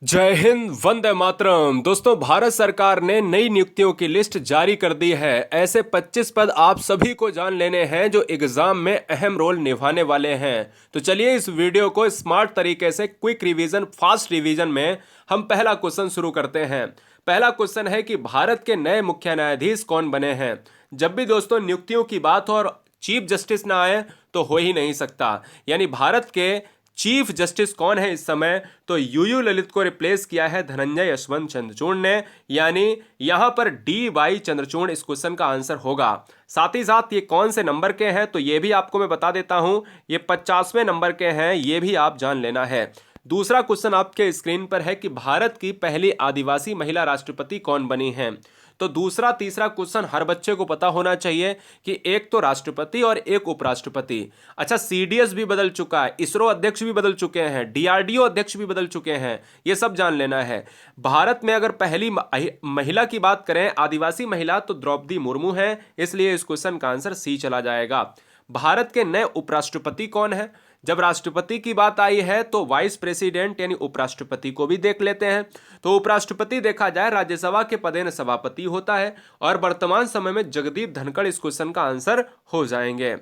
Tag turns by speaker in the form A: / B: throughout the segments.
A: जय हिंद, वंदे मातरम। दोस्तों, भारत सरकार ने नई नियुक्तियों की लिस्ट जारी कर दी है। ऐसे 25 पद आप सभी को जान लेने हैं जो एग्जाम में अहम रोल निभाने वाले हैं। तो चलिए इस वीडियो को स्मार्ट तरीके से क्विक रिवीजन, फास्ट रिवीजन में हम पहला क्वेश्चन शुरू करते हैं। पहला क्वेश्चन है कि भारत के नए मुख्य न्यायाधीश कौन बने हैं। जब भी दोस्तों नियुक्तियों की बात हो और चीफ जस्टिस ना आए तो हो ही नहीं सकता। यानी भारत के चीफ जस्टिस कौन है इस समय, तो यूयू ललित को रिप्लेस किया है धनंजय यशवंत चंद्रचूड़ ने। यानी यहां पर डी वाई चंद्रचूड़ इस क्वेश्चन का आंसर होगा। साथ ही साथ ये कौन से नंबर के हैं तो ये भी आपको मैं बता देता हूं, ये 50वें नंबर के हैं, ये भी आप जान लेना है। दूसरा क्वेश्चन आपके स्क्रीन पर है कि भारत की पहली आदिवासी महिला राष्ट्रपति कौन बनी है। तो दूसरा तीसरा क्वेश्चन हर बच्चे को पता होना चाहिए कि एक तो राष्ट्रपति और एक उपराष्ट्रपति। अच्छा, सीडीएस भी बदल चुका है, इसरो अध्यक्ष भी बदल चुके हैं, डीआरडीओ अध्यक्ष भी बदल चुके हैं, ये सब जान लेना है। भारत में अगर पहली महिला की बात करें, आदिवासी महिला, तो द्रौपदी मुर्मू है, इसलिए इस क्वेश्चन का आंसर सी चला जाएगा। भारत के नए उपराष्ट्रपति कौन है। जब राष्ट्रपति की बात आई है तो वाइस प्रेसिडेंट यानी उपराष्ट्रपति को भी देख लेते हैं। तो उपराष्ट्रपति देखा जाए राज्यसभा के पदेन सभापति होता है और वर्तमान समय में जगदीप धनखड़ इस क्वेश्चन का आंसर हो जाएंगे।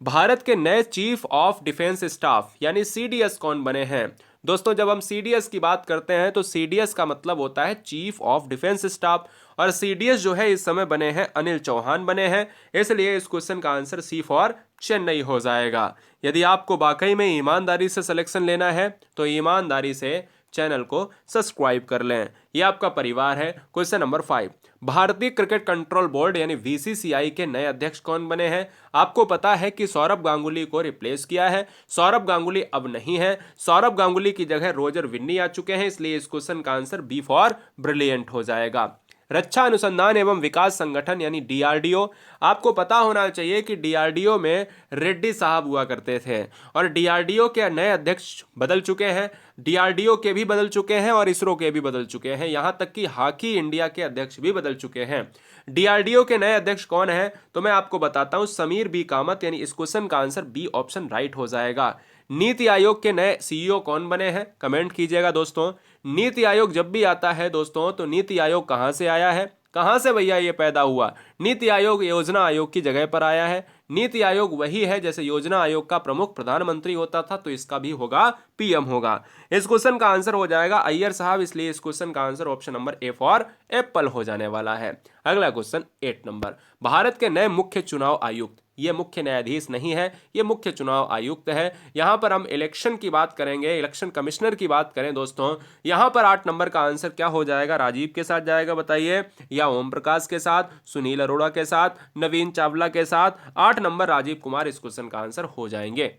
A: भारत के नए चीफ ऑफ डिफेंस स्टाफ यानी सीडीएस कौन बने हैं। दोस्तों, जब हम सीडीएस की बात करते हैं तो सीडीएस का मतलब होता है चीफ ऑफ डिफेंस स्टाफ, और सीडीएस जो है इस समय बने हैं अनिल चौहान बने हैं, इसलिए इस क्वेश्चन का आंसर सी फॉर चेन्नई हो जाएगा। यदि आपको वाकई में ईमानदारी से सिलेक्शन लेना है तो ईमानदारी से चैनल को सब्सक्राइब कर लें, ये आपका परिवार है। क्वेश्चन नंबर 5, भारतीय क्रिकेट कंट्रोल बोर्ड यानी बीसीसीआई के नए अध्यक्ष कौन बने हैं। आपको पता है कि सौरभ गांगुली को रिप्लेस किया है, सौरभ गांगुली अब नहीं है, सौरभ गांगुली की जगह रोजर विन्नी आ चुके हैं, इसलिए इस क्वेश्चन का आंसर बी फॉर ब्रिलियंट हो जाएगा। रक्षा अनुसंधान एवं विकास संगठन यानी डीआरडीओ, आपको पता होना चाहिए कि डीआरडीओ में रेड्डी साहब हुआ करते थे और डीआरडीओ के नए अध्यक्ष बदल चुके हैं, डीआरडीओ के भी बदल चुके हैं और इसरो के भी बदल चुके हैं, यहां तक कि हॉकी इंडिया के अध्यक्ष भी बदल चुके हैं। डीआरडीओ के नए अध्यक्ष कौन है तो मैं आपको बताता हूं, समीर बी कामत, यानी इस क्वेश्चन का आंसर बी ऑप्शन राइट हो जाएगा। नीति आयोग के नए सीईओ कौन बने हैं, कमेंट कीजिएगा दोस्तों। नीति आयोग जब भी आता है दोस्तों तो नीति आयोग कहां से आया है, कहां से भैया ये पैदा हुआ। नीति आयोग योजना आयोग की जगह पर आया है। नीति आयोग वही है जैसे योजना आयोग का प्रमुख प्रधानमंत्री होता था, तो इसका भी होगा पीएम होगा। इस क्वेश्चन का आंसर हो जाएगा अय्यर साहब, इसलिए इस क्वेश्चन का answer option number A for Apple हो जाने वाला है। अगला क्वेश्चन 8 नंबर, भारत के नए मुख्य चुनाव आयुक्त, ये मुख्य न्यायाधीश नहीं है, ये मुख्य चुनाव आयुक्त है। यहां पर हम इलेक्शन की बात करेंगे, इलेक्शन कमिश्नर की बात करें दोस्तों, यहां पर 8 नंबर का आंसर क्या हो जाएगा, राजीव के साथ जाएगा बताइए, या ओम प्रकाश के साथ, सुनील अरोड़ा के साथ, नवीन चावला के साथ। 8 नंबर राजीव कुमार इस क्वेश्चन का आंसर हो जाएंगे।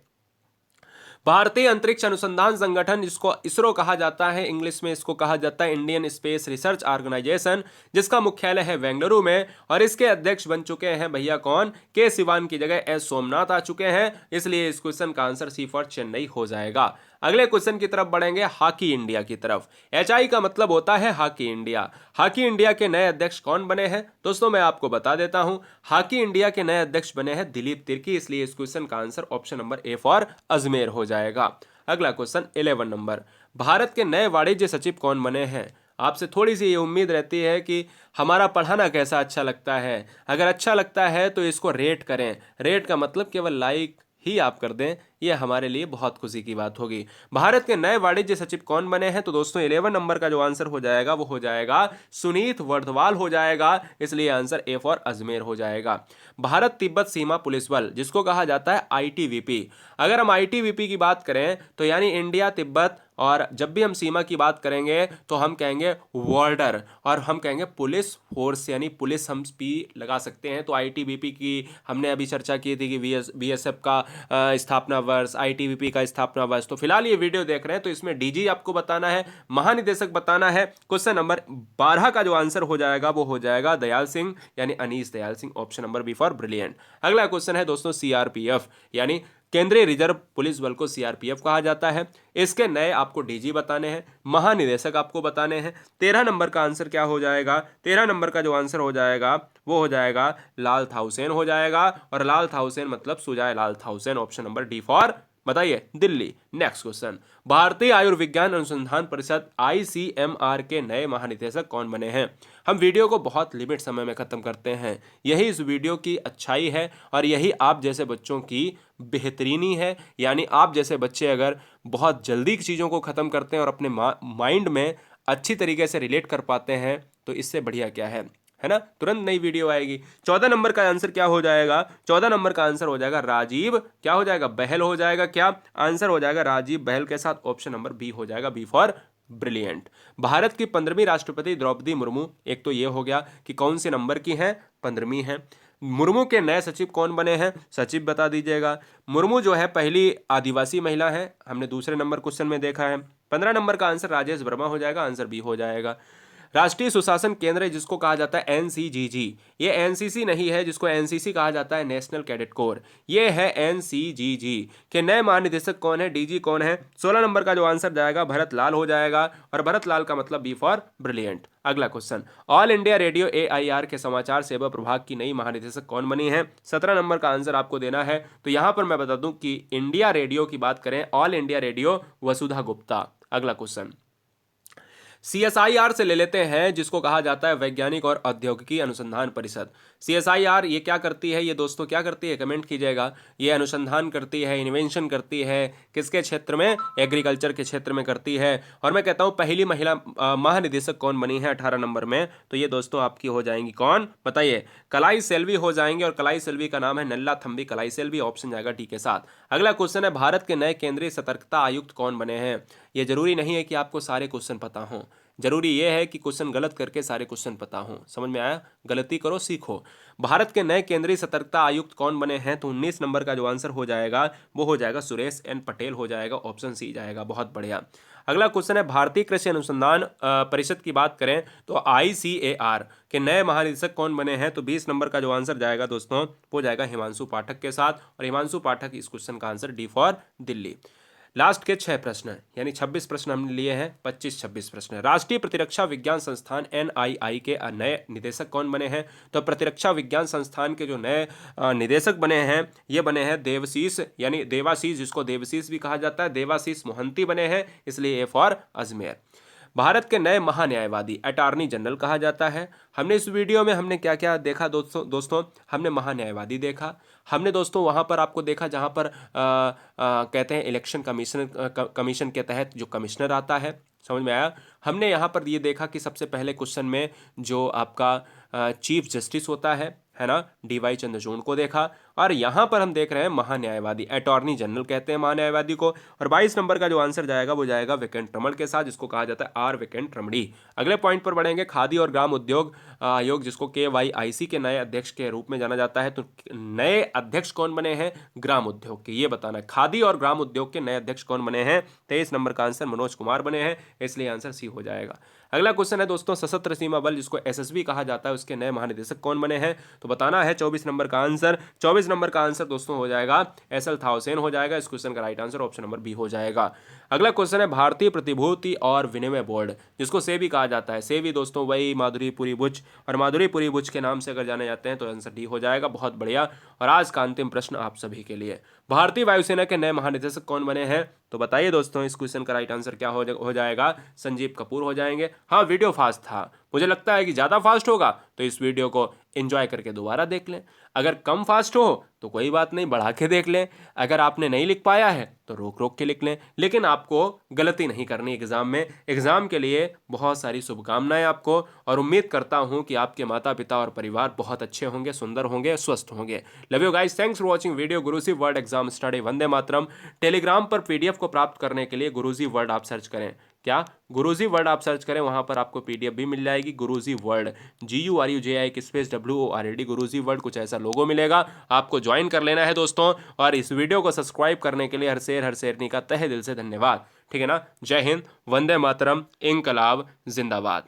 A: भारतीय अंतरिक्ष अनुसंधान संगठन, जिसको इसरो कहा जाता है, इंग्लिश में इसको कहा जाता है इंडियन स्पेस रिसर्च ऑर्गेनाइजेशन, जिसका मुख्यालय है बेंगलुरु में, और इसके अध्यक्ष बन चुके हैं भैया कौन, के सिवान की जगह एस सोमनाथ आ चुके हैं, इसलिए इस क्वेश्चन का आंसर सी फॉर चेन्नई हो जाएगा। अगले क्वेश्चन की तरफ बढ़ेंगे, हॉकी इंडिया की तरफ। एचआई का मतलब होता है हॉकी इंडिया। हॉकी इंडिया के नए अध्यक्ष कौन बने हैं दोस्तों, मैं आपको बता देता हूं, हॉकी इंडिया के नए अध्यक्ष बने हैं दिलीप तिर्की, इसलिए इस क्वेश्चन का answer option number A for Ajmer हो जाएगा। अगला क्वेश्चन 11 नंबर, भारत के नए वाणिज्य सचिव कौन बने हैं। आपसे थोड़ी सी ये उम्मीद रहती है कि हमारा पढ़ाना कैसा अच्छा लगता है, अगर अच्छा लगता है तो इसको रेट करें। रेट का मतलब केवल लाइक ही आप कर दें, यह हमारे लिए बहुत खुशी की बात होगी। भारत के नए वाणिज्य सचिव कौन बने हैं तो दोस्तों 11 नंबर का जो आंसर हो जाएगा वो हो जाएगा सुनीत वर्धवाल हो जाएगा, इसलिए आंसर ए फॉर अजमेर हो जाएगा। भारत तिब्बत सीमा पुलिस बल, जिसको कहा जाता है आईटीबीपी, अगर हम आईटीबीपी की बात करें तो यानी इंडिया तिब्बत, और जब भी हम सीमा की बात करेंगे तो हम कहेंगे बॉर्डर, और हम कहेंगे पुलिस फोर्स यानी पुलिस हम भी लगा सकते हैं। तो आईटीबीपी की हमने अभी चर्चा की थी कि बीएसएफ का स्थापना वर्ष, आईटीबीपी का स्थापना वर्ष। तो फिलहाल ये वीडियो देख रहे हैं तो इसमें डीजी आपको बताना है, महानिदेशक बताना है। क्वेश्चन नंबर 12 का जो आंसर हो जाएगा वो हो जाएगा दयाल सिंह यानी Anees Dayal Singh, option number B for brilliant. अगला क्वेश्चन है दोस्तों सीआरपीएफ यानी केंद्रीय रिजर्व पुलिस बल को सीआरपीएफ कहा जाता है। इसके नए आपको डीजी बताने हैं, महानिदेशक आपको बताने हैं। 13 नंबर का आंसर क्या हो जाएगा, 13 नंबर का जो आंसर हो जाएगा वो हो जाएगा लाल थाउसेन हो जाएगा, और लाल थाउसेन मतलब सुजाय लाल थाउसेन, ऑप्शन नंबर डी फॉर बताइए, दिल्ली। नेक्स्ट क्वेश्चन, भारतीय आयुर्विज्ञान अनुसंधान परिषद ICMR के नए महानिदेशक कौन बने हैं? हम वीडियो को बहुत लिमिट समय में खत्म करते हैं, यही इस वीडियो की अच्छाई है और यही आप जैसे बच्चों की बेहतरीनी है। यानी आप जैसे बच्चे अगर बहुत जल्दी चीज़ों को ख़त्म करते हैं और अपने माइंड में अच्छी तरीके से रिलेट कर पाते हैं, तो इससे बढ़िया क्या है ना? तुरंत नई वीडियो आएगी। 14 नंबर का आंसर क्या हो जाएगा? 14 नंबर का आंसर हो जाएगा राजीव, क्या हो जाएगा? बहल हो जाएगा। क्या आंसर हो जाएगा? राजीव बहल के साथ ऑप्शन नंबर बी हो जाएगा, बी फॉर ब्रिलियंट। भारत की 15वीं राष्ट्रपति द्रौपदी मुर्मू, एक तो ये हो गया कि कौन से नंबर की हैं? 15वीं हैं। मुर्मू के नए सचिव कौन बने हैं? सचिव बता दीजिएगा। मुर्मू जो है पहली आदिवासी महिला है, हमने दूसरे नंबर क्वेश्चन में देखा है। 15 नंबर का आंसर राजेश वर्मा हो जाएगा, आंसर बी हो जाएगा। राष्ट्रीय सुशासन केंद्र है जिसको कहा जाता है NCGG, ये NCC नहीं है जिसको NCC कहा जाता है, नेशनल कैडेट कोर, ये है NCGG के नए महानिदेशक कौन है? DG कौन है? 16 नंबर का जो आंसर जाएगा भरत लाल हो जाएगा, और भरत लाल का मतलब बी फॉर ब्रिलियंट। अगला question, all India radio AIR के समाचार सेवा प्रभाग की नई महानिदेशक कौन बनी है? 17 नंबर का आंसर आपको देना है। तो यहां पर मैं बता दूं कि इंडिया रेडियो की बात करें, ऑल इंडिया रेडियो, वसुधा गुप्ता। अगला क्वेश्चन, CSIR से ले लेते हैं जिसको कहा जाता है वैज्ञानिक और औद्योगिकी अनुसंधान परिषद। CSIR ये क्या करती है? ये दोस्तों क्या करती है? कमेंट कीजिएगा। ये अनुसंधान करती है, इन्वेंशन करती है, किसके क्षेत्र में? एग्रीकल्चर के क्षेत्र में करती है। और मैं कहता हूँ पहली महिला महानिदेशक कौन बनी है 18 नंबर में? तो ये दोस्तों आपकी हो जाएंगी कौन? बताइए, कलाई सेल्वी हो जाएंगे, और कलाई सेल्वी का नाम है नल्ला थम्बी कलाई सेल्वी, ऑप्शन जाएगा डी के साथ। अगला क्वेश्चन है, भारत के नए केंद्रीय सतर्कता आयुक्त कौन बने हैं? ये जरूरी नहीं है कि आपको सारे क्वेश्चन पता हों, जरूरी यह है कि क्वेश्चन गलत करके सारे क्वेश्चन पता हों। समझ में आया? गलती करो, सीखो। भारत के नए केंद्रीय सतर्कता आयुक्त कौन बने हैं? तो 19 नंबर का जो आंसर हो जाएगा वो हो जाएगा सुरेश एन पटेल हो जाएगा, ऑप्शन सी जाएगा। बहुत बढ़िया। अगला क्वेश्चन है, भारतीय कृषि अनुसंधान परिषद की बात करें तो ICAR के नए महानिदेशक कौन बने हैं? तो 20 नंबर का जो आंसर जाएगा दोस्तों वो जाएगा हिमांशु पाठक के साथ, और हिमांशु पाठक इस क्वेश्चन का answer D for Delhi. Last के 6 प्रश्न यानी 26 प्रश्न हमने लिए हैं, 25-26 प्रश्न। राष्ट्रीय प्रतिरक्षा विज्ञान संस्थान NII के नए निदेशक कौन बने हैं? तो प्रतिरक्षा विज्ञान संस्थान के जो नए निदेशक बने हैं ये बने हैं देवशीष, यानी देवाशीष, जिसको देवशीष भी कहा जाता है, देवाशीष मोहंती बने हैं, इसलिए ए फॉर अजमेर। भारत के नए महान्यायवादी अटॉर्नी जनरल कहा जाता है। हमने इस वीडियो में हमने क्या क्या देखा दोस्तों हमने महान्यायवादी देखा, हमने दोस्तों वहाँ पर आपको देखा जहाँ पर कहते हैं इलेक्शन कमीशन के तहत जो कमिश्नर आता है, समझ में आया? हमने यहाँ पर ये देखा कि सबसे पहले क्वेश्चन में जो आपका चीफ जस्टिस होता है ना, DY चंद्रचूड़ को देखा, और यहाँ पर हम देख रहे हैं महान्यायवादी, अटॉर्नी जनरल कहते हैं महान्यायवादी को। और 22 नंबर का जो आंसर जाएगा वो जाएगा वेंकट रमण के साथ, जिसको कहा जाता है आर वेंकट रमणी। अगले पॉइंट पर बढ़ेंगे, खादी और ग्राम उद्योग आयोग जिसको KYIC के नए अध्यक्ष के रूप में जाना जाता है। तो नए अध्यक्ष कौन बने हैं? ग्राम उद्योग के, ये बताना है। खादी और ग्राम उद्योग के नए अध्यक्ष कौन बने हैं? 23 नंबर का आंसर मनोज कुमार बने हैं, इसलिए आंसर सी हो जाएगा। अगला क्वेश्चन है दोस्तों, सशस्त्र सीमा बल जिसको SSB कहा जाता है उसके नए महानिदेशक कौन बने हैं? तो बताना है 24 नंबर का आंसर। 24 नंबर का आंसर दोस्तों हो जाएगा SL थाउसेन हो जाएगा। इस क्वेश्चन का right answer option number B हो जाएगा। अगला क्वेश्चन है, भारतीय प्रतिभूति और विनिमय बोर्ड जिसको सेबी कहा जाता है। सेबी दोस्तों वही माधुरीपुरी बुच, और माधुरीपुरी बुच के नाम से अगर जाने जाते हैं तो आंसर डी हो जाएगा। बहुत बढ़िया। और आज का अंतिम प्रश्न आप सभी के लिए, भारतीय वायुसेना के नए महानिदेशक कौन बने हैं? तो बताइए दोस्तों, इस क्वेश्चन का राइट आंसर क्या हो जाएगा? संजीव कपूर हो जाएंगे। हाँ, वीडियो फास्ट था, मुझे लगता है कि ज़्यादा फास्ट होगा तो इस वीडियो को एंजॉय करके दोबारा देख लें। अगर कम फास्ट हो तो कोई बात नहीं, बढ़ा के देख लें। अगर आपने नहीं लिख पाया है तो रोक रोक के लिख लें, लेकिन आपको गलती नहीं करनी एग्जाम में। एग्जाम के लिए बहुत सारी शुभकामनाएं आपको, और उम्मीद करता हूं कि आपके माता पिता और परिवार बहुत अच्छे होंगे, सुंदर होंगे, स्वस्थ होंगे। Love you guys, thanks for watching video Guruji world exam study. Vande Mataram. Telegram पर PDF को प्राप्त करने के लिए गुरुजी वर्ल्ड आप सर्च करें। क्या? गुरुजी वर्ल्ड आप सर्च करें, वहां पर आपको PDF भी मिल जाएगी। गुरुजी वर्ल्ड, GURUJI स्पेस WORLD, गुरुजी वर्ल्ड, कुछ ऐसा लोगो मिलेगा, आपको ज्वाइन कर लेना है दोस्तों। और इस वीडियो को सब्सक्राइब करने के लिए हर शेरनी का तहे दिल से धन्यवाद। ठीक है ना? जय हिंद, वंदे मातरम, इंकलाब जिंदाबाद।